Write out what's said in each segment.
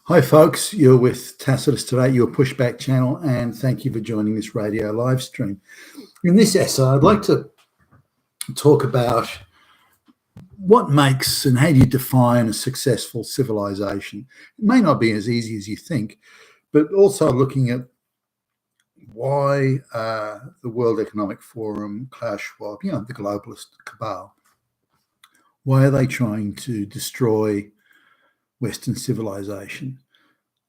Hi folks, you're with Tacitus Today, your pushback channel, and thank you for joining this radio live stream. In this essay, I'd like to talk about what makes and how do you define a successful civilization. It may not be as easy as you think, but also looking at why the World Economic Forum, Klaus Schwab, the globalist cabal, why are they trying to destroy Western civilization?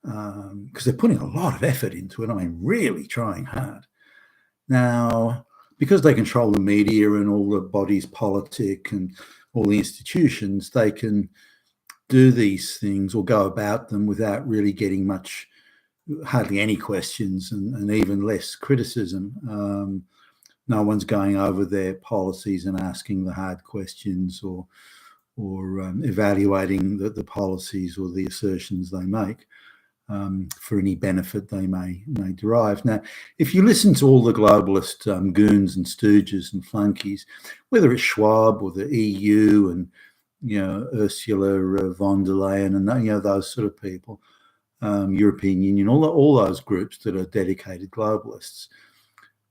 Because they're putting a lot of effort into it. I mean, really trying hard. Now, because they control the media and all the bodies politic and all the institutions, they can do these things or go about them without really getting hardly any questions and even less criticism. No one's going over their policies and asking the hard questions or evaluating the policies or the assertions they make. For any benefit they may derive. Now, if you listen to all the globalist goons and stooges and flunkies, whether it's Schwab or the EU and Ursula von der Leyen and those sort of people, European Union, all those groups that are dedicated globalists,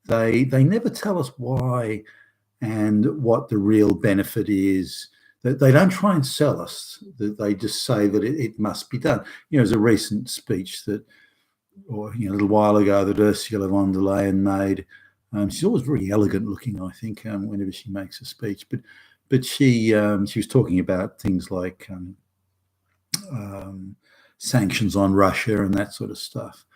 they never tell us why and what the real benefit is. They don't try and sell us. They just say that it must be done. There's a recent speech a little while ago that Ursula von der Leyen made. She's always very elegant looking, I think, whenever she makes a speech. But she was talking about things like sanctions on Russia and that sort of stuff,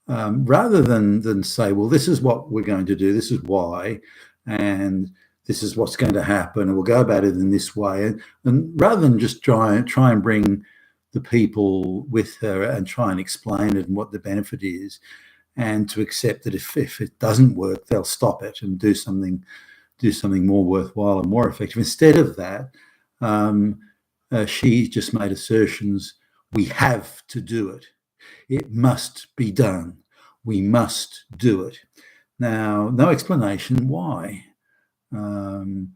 rather than say, well, this is what we're going to do. This is why, and this is what's going to happen, and we'll go about it in this way. And rather than just try and bring the people with her and try and explain it and what the benefit is, and to accept that if it doesn't work, they'll stop it and do something more worthwhile and more effective. Instead of that, she just made assertions. We have to do it. It must be done. We must do it. Now, no explanation why. Putin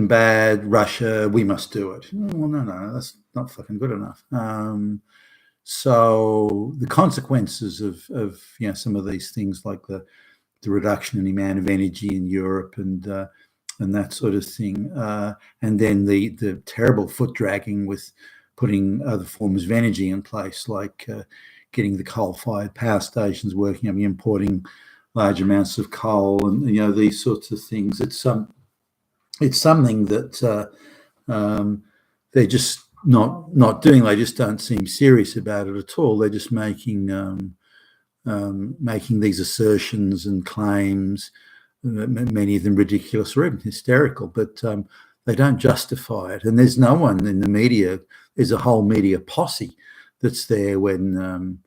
bad, Russia, we must do it. Well, no, that's not fucking good enough. So the consequences of some of these things, like the reduction in the amount of energy in Europe and that sort of thing, and then the terrible foot dragging with putting other forms of energy in place, like getting the coal-fired power stations working, importing large amounts of coal and these sorts of things. It's something that they're just not doing. They just don't seem serious about it at all. They're just making these assertions and claims, many of them ridiculous or even hysterical, but they don't justify it. And there's no one in the media. There's a whole media posse that's there when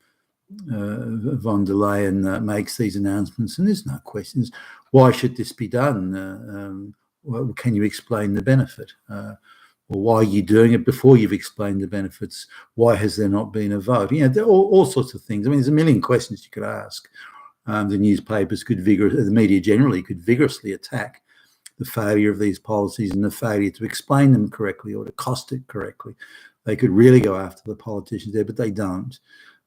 von der Leyen makes these announcements, and there's no questions. Why should this be done? Well, can you explain the benefit? Or why are you doing it before you've explained the benefits? Why has there not been a vote? There are all sorts of things. There's a million questions you could ask. The newspapers the media generally could vigorously attack the failure of these policies and the failure to explain them correctly or to cost it correctly. They could really go after the politicians there, but they don't.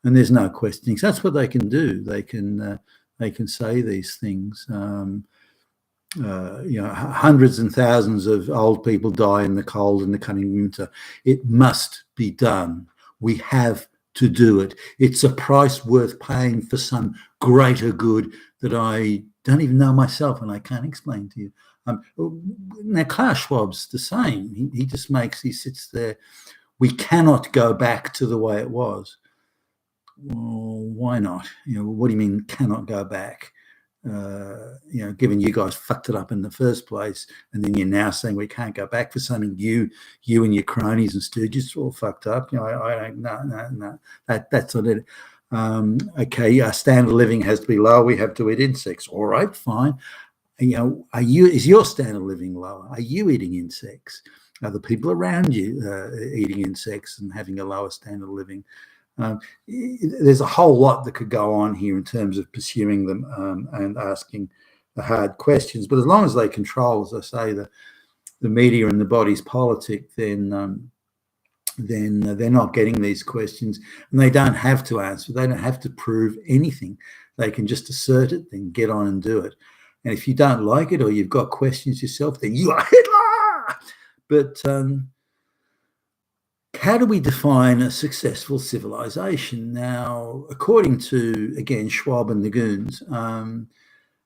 And there's no questioning. So that's what they can do. They can say these things. Hundreds and thousands of old people die in the cold and the cutting winter. It must be done. We have to do it. It's a price worth paying for some greater good that I don't even know myself and I can't explain to you. Now, Klaus Schwab's the same. He sits there. We cannot go back to the way it was. Well, why not? What do you mean cannot go back? Given you guys fucked it up in the first place, and then you're now saying we can't go back for something you and your cronies and stooges all fucked up. I don't. No. That's not it. Okay, our standard of living has to be low. We have to eat insects. All right, fine. Is your standard of living lower? Are you eating insects? Are the people around you eating insects and having a lower standard of living? There's a whole lot that could go on here in terms of pursuing them and asking the hard questions. But as long as they control, as I say, the media and the bodies politic, then then they're not getting these questions, and they don't have to answer. They don't have to prove anything. They can just assert it, then get on and do it. And if you don't like it or you've got questions yourself, then you are Hitler. But how do we define a successful civilization? Now, according to, again, Schwab and the Goons,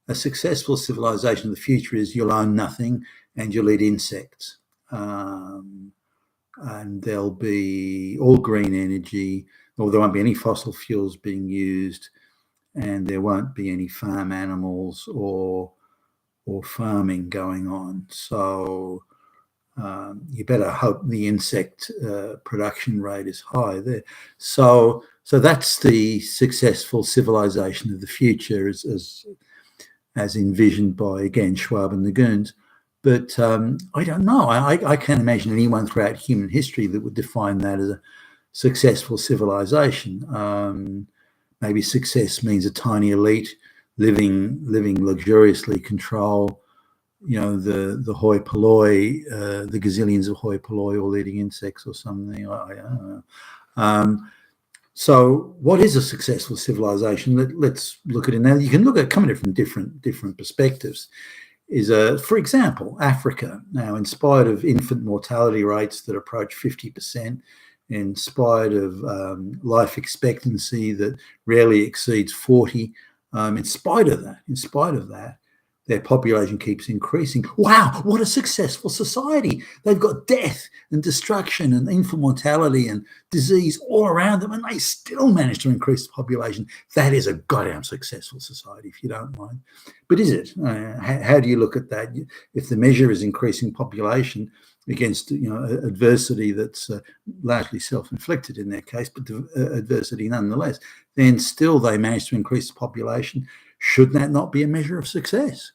a successful civilization of the future is you'll own nothing and you'll eat insects. And there'll be all green energy, or there won't be any fossil fuels being used, and there won't be any farm animals or farming going on. So you better hope the insect production rate is high there. So that's the successful civilization of the future, as envisioned by, again, Schwab and the Goons. But I don't know. I can't imagine anyone throughout human history that would define that as a successful civilization. Maybe success means a tiny elite living luxuriously, control, the hoi polloi, the gazillions of hoi polloi all eating insects or something. I don't know. So what is a successful civilization? Let's look at it now. You can look at it coming from different perspectives. For example, Africa. Now, in spite of infant mortality rates that approach 50%, in spite of life expectancy that rarely exceeds 40, in spite of that, their population keeps increasing. Wow, what a successful society. They've got death and destruction and infant mortality and disease all around them, and they still manage to increase the population. That is a goddamn successful society, if you don't mind. But is it? How do you look at that? If the measure is increasing population against adversity that's largely self-inflicted in their case, but adversity nonetheless, then still they manage to increase the population. Should that not be a measure of success?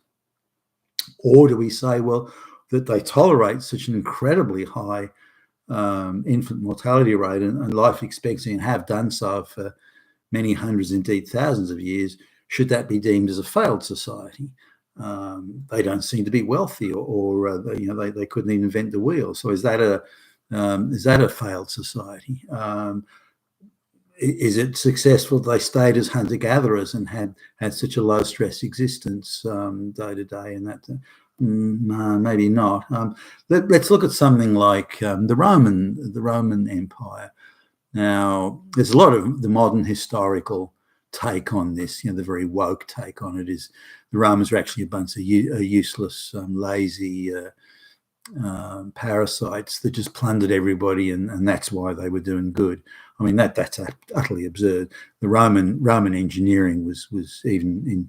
Or do we say, well, that they tolerate such an incredibly high infant mortality rate and life expectancy, and have done so for many hundreds, indeed thousands of years, should that be deemed as a failed society? They don't seem to be wealthy, or they couldn't even invent the wheel. So is that a failed society? Is it successful they stayed as hunter-gatherers and had such a low-stress existence day to day? And that, no, maybe not. Let's look at something like the Roman Empire. Now, there's a lot of the modern historical take on this. The very woke take on it is the Romans were actually a bunch of useless, lazy parasites that just plundered everybody, and that's why they were doing good. I mean, that's utterly absurd. The Roman engineering was even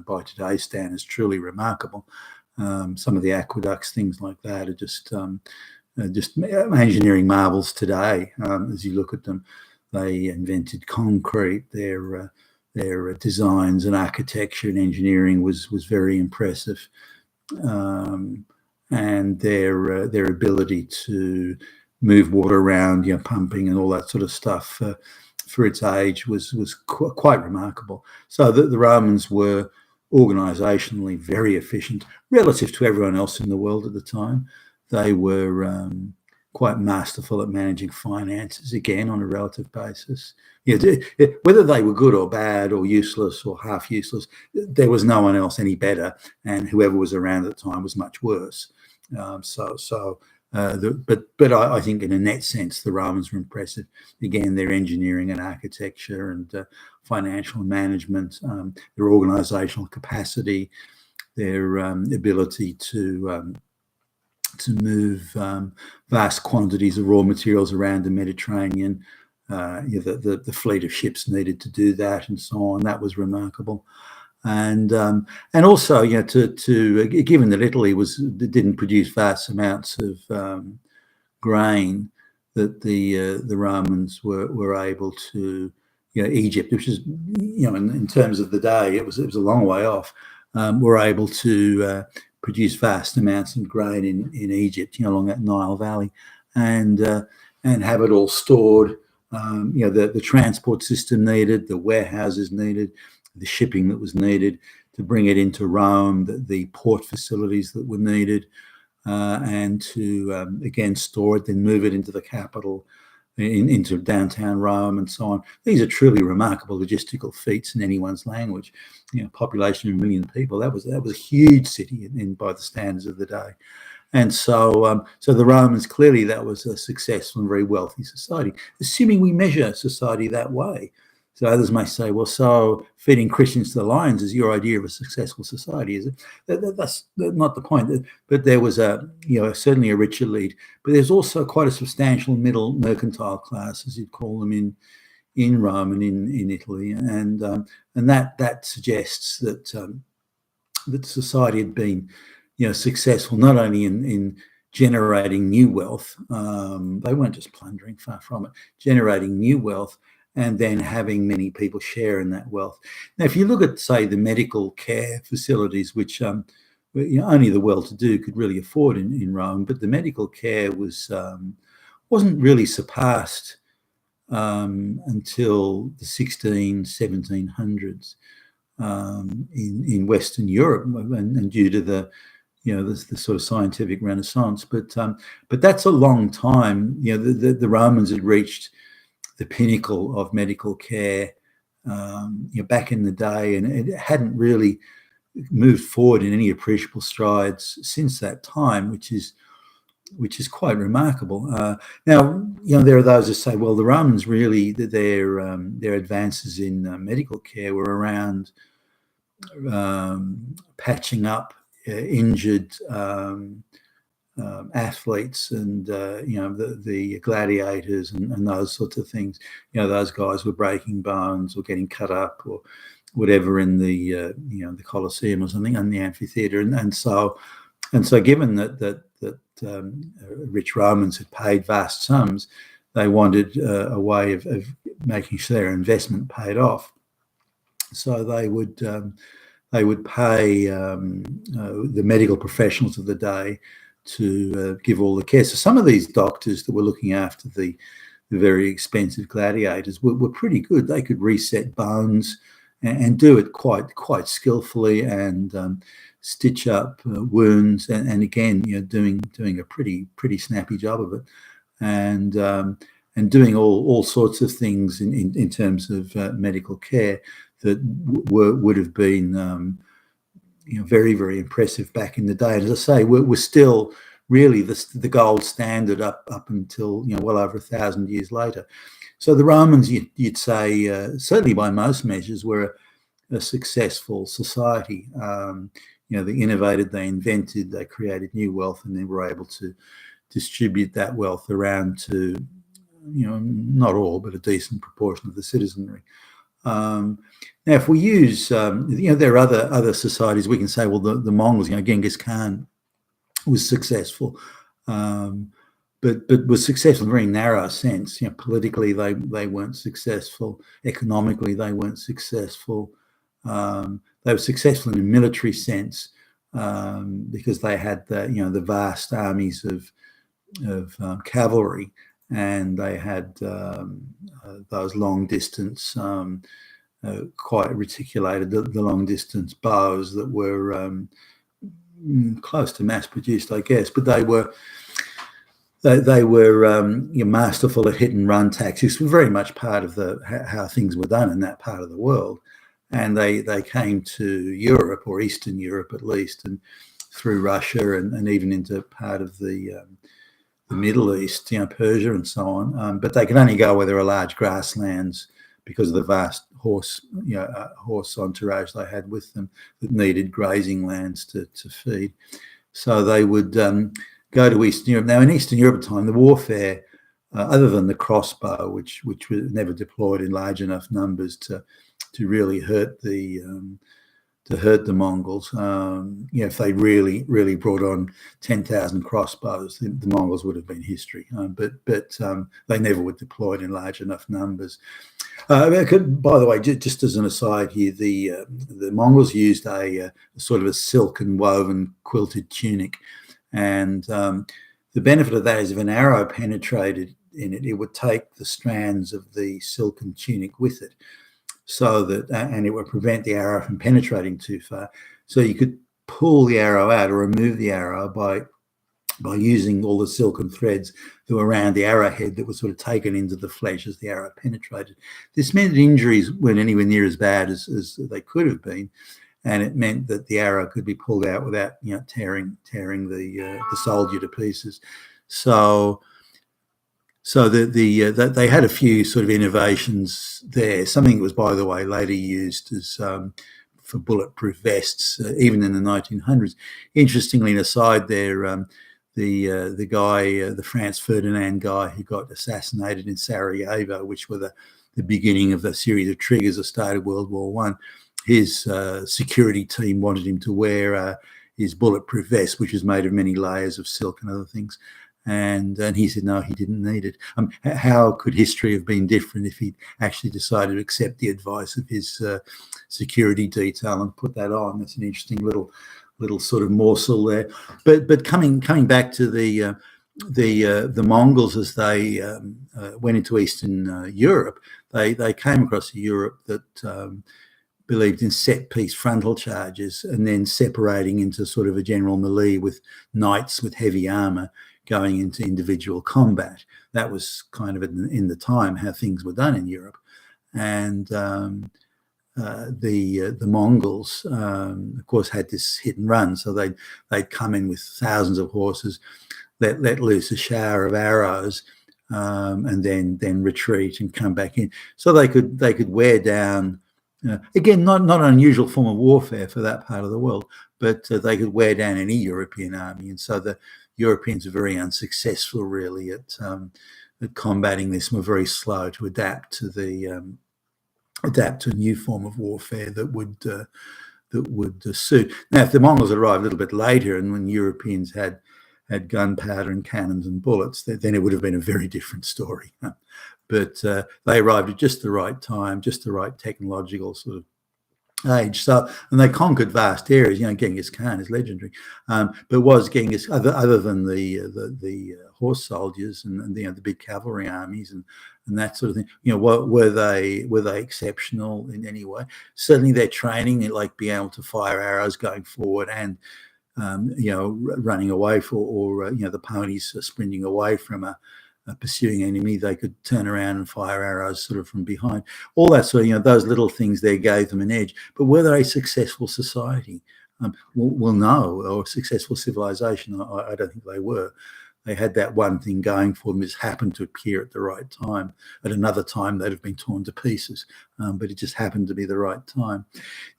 by today's standards truly remarkable. Some of the aqueducts, things like that, are just engineering marvels today. As you look at them, they invented concrete. Their designs and architecture and engineering was very impressive, and their ability to move water around, pumping and all that sort of stuff for its age was quite remarkable. So the Romans were organisationally very efficient relative to everyone else in the world at the time. They were quite masterful at managing finances, again, on a relative basis. Whether they were good or bad or useless or half useless, there was no one else any better, and whoever was around at the time was much worse. But I think in a net sense, the Romans were impressive. Again, their engineering and architecture and financial management, their organisational capacity, their ability to move vast quantities of raw materials around the Mediterranean. The fleet of ships needed to do that, and so on. That was remarkable. And also, given that Italy didn't produce vast amounts of grain, that the Romans were able to, Egypt, which is, in terms of the day, it was a long way off, were able to produce vast amounts of grain in Egypt, along that Nile Valley, and have it all stored. The transport system needed, the warehouses needed, the shipping that was needed to bring it into Rome, the port facilities that were needed, and to again store it, then move it into the capital, into downtown Rome, and so on. These are truly remarkable logistical feats in anyone's language. Population of 1 million people. That was a huge city by the standards of the day. And so the Romans, clearly that was a successful and very wealthy society, assuming we measure society that way. So others may say, well, so feeding Christians to the lions is your idea of a successful society, is it? That's not the point. But there was certainly a rich elite, but there's also quite a substantial middle mercantile class, as you'd call them in Rome and in Italy, and that suggests that that society had been successful not only in generating new wealth. They weren't just plundering, far from it, generating new wealth, and then having many people share in that wealth. Now, if you look at, say, the medical care facilities, which only the well-to-do could really afford in Rome, but the medical care wasn't really surpassed until the 1700s in Western Europe, and due to the sort of scientific renaissance. But that's a long time. The Romans had reached the pinnacle of medical care back in the day, and it hadn't really moved forward in any appreciable strides since that time, which is quite remarkable. Now, there are those who say, well, the Romans really, their advances in medical care were around patching up injured athletes and the gladiators and those sorts of things. Those guys were breaking bones or getting cut up or whatever in the the Colosseum or something, in the amphitheater, and so given that rich Romans had paid vast sums, they wanted a way of making sure their investment paid off. So they would pay the medical professionals of the day to give all the care. So some of these doctors that were looking after the very expensive gladiators were pretty good. They could reset bones and do it quite skillfully, and stitch up wounds, and again, doing a pretty snappy job of it, and doing all sorts of things in terms of medical care that would have been very, very impressive back in the day. And as I say, we're still really the gold standard up until well over 1,000 years later. So the Romans, you'd say, certainly by most measures, were a successful society. They innovated, they invented, they created new wealth, and they were able to distribute that wealth around to, not all, but a decent proportion of the citizenry. Now, if we use, there are other societies. We can say, well, the Mongols, Genghis Khan was successful, but was successful in a very narrow sense. Politically, they weren't successful. Economically, they weren't successful. They were successful in a military sense because they had the vast armies of cavalry, and they had those long distance, quite reticulated, the long distance bows that were close to mass produced, I guess, but they were masterful at hit and run tactics. Were very much part of how things were done in that part of the world. And they came to Europe, or Eastern Europe at least, and through Russia and even into part of the Middle East, Persia and so on. But they could only go where there are large grasslands because of the vast horse entourage they had with them that needed grazing lands to feed. So they would go to Eastern Europe. Now, in Eastern Europe at the time, the warfare, other than the crossbow, which was never deployed in large enough numbers to really hurt the Mongols. If they really brought on 10,000 crossbows, the Mongols would have been history. But they never were deployed in large enough numbers. By the way, just as an aside here, the Mongols used a sort of a silken woven quilted tunic, and the benefit of that is if an arrow penetrated in it, it would take the strands of the silken tunic with it. So that, and it would prevent the arrow from penetrating too far. So you could pull the arrow out or remove the arrow by by using all the silken threads that were around the arrowhead that was sort of taken into the flesh as the arrow penetrated. This meant that injuries weren't anywhere near as bad as they could have been, and it meant that the arrow could be pulled out without, tearing the soldier to pieces. So they had a few sort of innovations there. Something that was, by the way, later used as for bulletproof vests, even in the 1900s. Interestingly, an aside there, the guy, the Franz Ferdinand guy who got assassinated in Sarajevo, which were the beginning of a series of triggers that started World War One. His security team wanted him to wear his bulletproof vest, which was made of many layers of silk and other things. And he said, no, he didn't need it. How could history have been different if he'd actually decided to accept the advice of his security detail and put that on? That's an interesting little sort of morsel there. But coming back to the Mongols, as they went into Eastern Europe, they came across a Europe that believed in set piece frontal charges and then separating into sort of a general melee with knights with heavy armor going into individual combat. That was kind of in the time how things were done in Europe. And the Mongols, of course, had this hit and run. So they'd come in with thousands of horses, let loose a shower of arrows, and then retreat and come back in. So they could wear down. Again, not an unusual form of warfare for that part of the world, but they could wear down any European army. And so the Europeans were very unsuccessful, really, at combating this, and were very slow to adapt to a new form of warfare that would suit. Now, if the Mongols arrived a little bit later, and when Europeans had gunpowder and cannons and bullets, then it would have been a very different story. But they arrived at just the right time, just the right technological sort of age. So, and they conquered vast areas. Genghis Khan is legendary, but was Genghis, other than the horse soldiers and the big cavalry armies and that sort of thing, were they exceptional in any way? Certainly their training, like being able to fire arrows going forward and running away or the ponies sprinting away from a pursuing enemy, they could turn around and fire arrows sort of from behind. All that sort of, those little things there gave them an edge. But were they a successful society? Well, no, or a successful civilization. I don't think they were. They had that one thing going for them, just happened to appear at the right time. At another time, they'd have been torn to pieces, but it just happened to be the right time.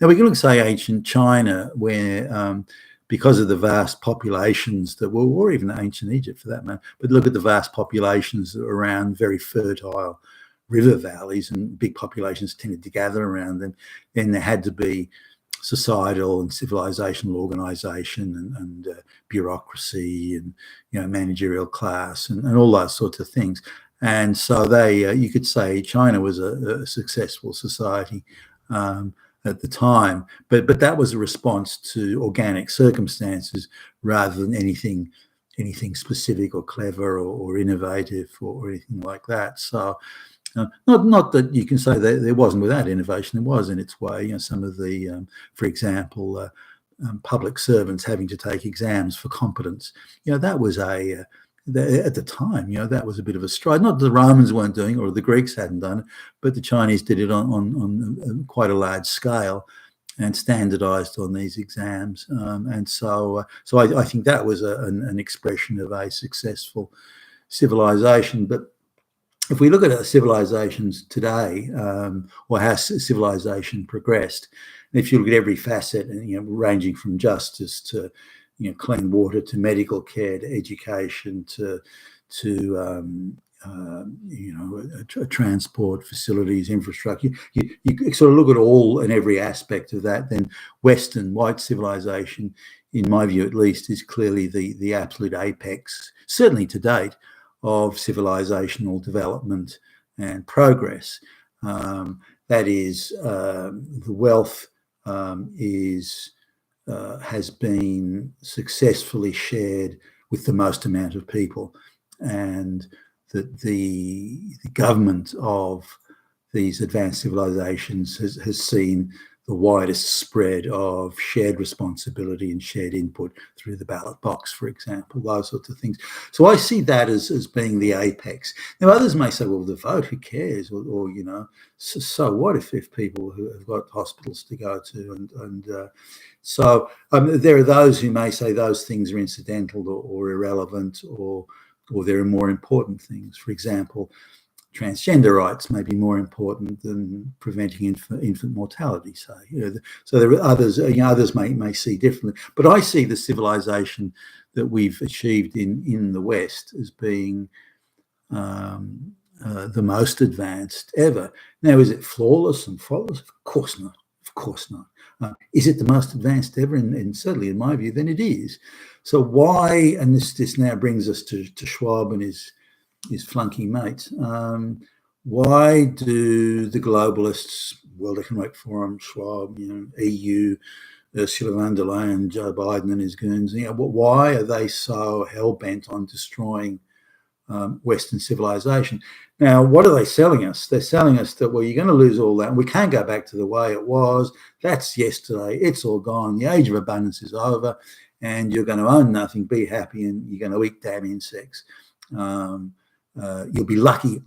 Now, we can look at, say, ancient China, where because of the vast populations that were, or even ancient Egypt for that matter, but look at the vast populations that were around very fertile river valleys, and big populations tended to gather around them. Then there had to be societal and civilizational organization and bureaucracy and managerial class and all those sorts of things. And so you could say China was a successful society at the time, but that was a response to organic circumstances rather than anything specific or clever or innovative or anything like that. So not that you can say that there wasn't without innovation. It was in its way. Some of the, for example, public servants having to take exams for competence. That was at the time, that was a bit of a stride. Not that the Romans weren't doing it or the Greeks hadn't done it, but the Chinese did it on quite a large scale and standardized on these exams. And so I think that was an expression of a successful civilization. But if we look at civilizations today, or how civilization progressed, and if you look at every facet, ranging from justice to clean water to medical care to education to transport facilities, infrastructure, you sort of look at all and every aspect of that, then Western white civilization, in my view at least, is clearly the absolute apex, certainly to date, of civilizational development and progress. That is, the wealth has been successfully shared with the most amount of people, and that the government of these advanced civilizations has seen widest spread of shared responsibility and shared input through the ballot box, for example, those sorts of things. So I see that as being the apex. Now, others may say, well, the vote, who cares? Or you know, so what if people who have got hospitals to go to? So there are those who may say those things are incidental or irrelevant, or there are more important things. For example, transgender rights may be more important than preventing infant mortality, say. So there are others, others may see differently. But I see the civilization that we've achieved in the West as being the most advanced ever. Now, is it flawless and faultless? Of course not. Of course not. Is it the most advanced ever? And certainly, in my view, then it is. So why? And this now brings us to Schwab and his flunky mates. Why do the globalists, World Economic Forum, Schwab, EU, Ursula von der Leyen, Joe Biden and his goons, why are they so hell-bent on destroying Western civilization? Now, what are they selling us? They're selling us that, well, you're going to lose all that, and we can't go back to the way it was. That's yesterday. It's all gone. The age of abundance is over, and you're going to own nothing, be happy, and you're going to eat damn insects. You'll be lucky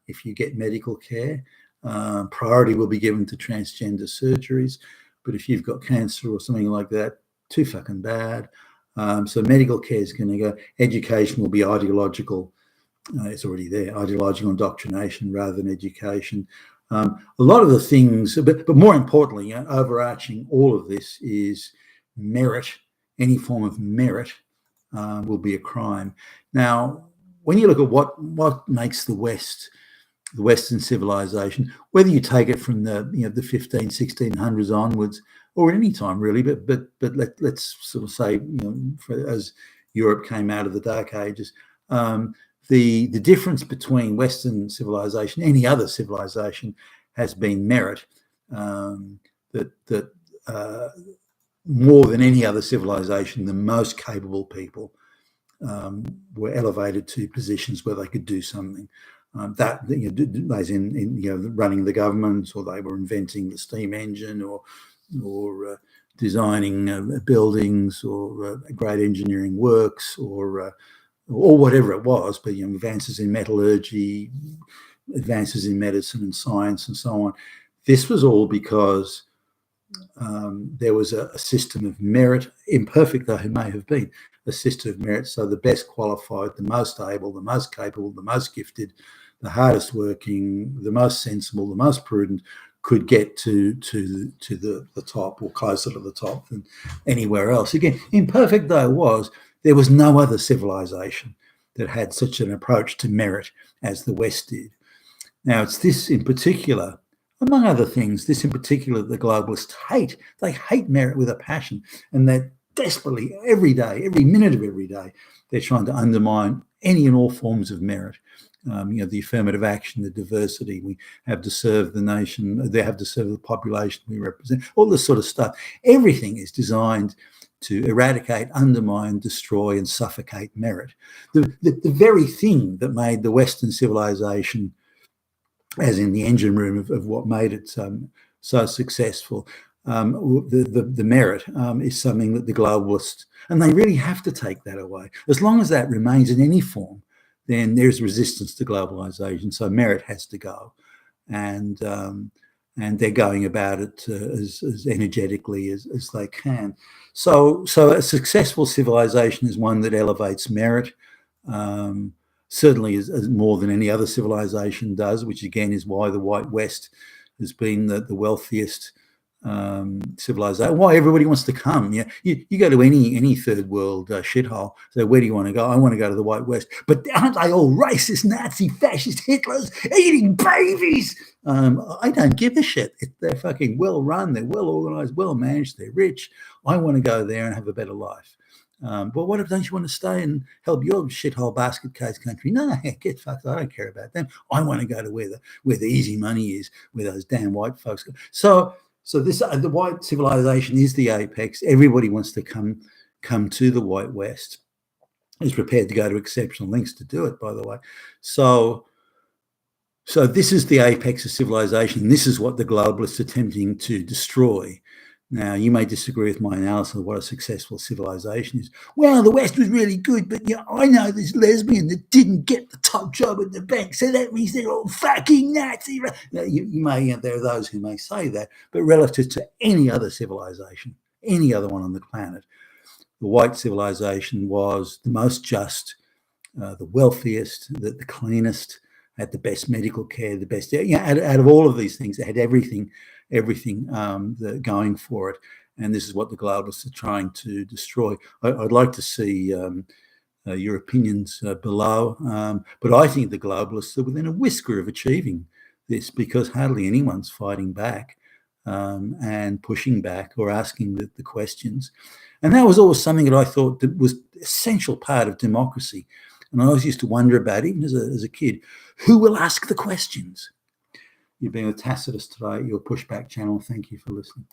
if you get medical care. Priority will be given to transgender surgeries, but if you've got cancer or something like that, too fucking bad. So medical care is going to go. Education will be ideological. It's already there, ideological indoctrination rather than education. A lot of the things, but more importantly, overarching all of this is merit. Any form of merit will be a crime. Now, when you look at what makes the Western civilization, whether you take it from the 1600s onwards, or at any time really, but let's sort of say, as Europe came out of the Dark Ages, the difference between Western civilization, any other civilization, has been merit. That more than any other civilization, the most capable people were elevated to positions where they could do something. That as in running the government, or they were inventing the steam engine, or designing buildings, or great engineering works, or whatever it was. But advances in metallurgy, advances in medicine and science, and so on. This was all because there was a system of merit, imperfect though it may have been, a system of merit. So the best qualified, the most able, the most capable, the most gifted, the hardest working, the most sensible, the most prudent could get to the top, or closer to the top than anywhere else. Again, imperfect though it was, there was no other civilization that had such an approach to merit as the West did. Now, it's this in particular, among other things, this in particular the globalists hate. They hate merit with a passion, and they're desperately, every day, every minute of every day, they're trying to undermine any and all forms of merit. The affirmative action, the diversity, we have to serve the nation, they have to serve the population we represent, all this sort of stuff. Everything is designed to eradicate, undermine, destroy, and suffocate merit. The very thing that made the Western civilization, as in the engine room of what made it so successful, the merit is something that the globalists, and they really have to take that away. As long as that remains in any form, then there's resistance to globalization. So merit has to go, and they're going about it as energetically as they can. So a successful civilization is one that elevates merit. Certainly as more than any other civilization does, which again is why the White West has been the wealthiest civilization. Why everybody wants to come. You go to any third world shithole. So where do you want to go? I want to go to the White West. But aren't they all racist, Nazi, fascist, Hitlers eating babies? I don't give a shit. They're fucking well run. They're well organized, well managed. They're rich. I want to go there and have a better life. But what if don't you want to stay and help your shithole basket case country? No, get fucked. I don't care about them. I want to go to where the easy money is, where those damn white folks go. So this the white civilization is the apex. Everybody wants to come to the White West. Is prepared to go to exceptional lengths to do it, by the way. So So this is the apex of civilization. This is what the globalists are attempting to destroy. Now, you may disagree with my analysis of what a successful civilization is. Well, the West was really good, but I know this lesbian that didn't get the top job at the bank, so that means they're all fucking Nazi. There are those who may say that, but relative to any other civilization, any other one on the planet, the white civilization was the most just, the wealthiest, the cleanest, had the best medical care, the best, out of all of these things, it had everything going for it. And this is what the globalists are trying to destroy. I'd like to see your opinions below. But I think the globalists are within a whisker of achieving this, because hardly anyone's fighting back and pushing back or asking the questions. And that was always something that I thought that was an essential part of democracy. And I always used to wonder about, even as a kid, who will ask the questions? You've been with Tacitus today, your Pushback channel. Thank you for listening.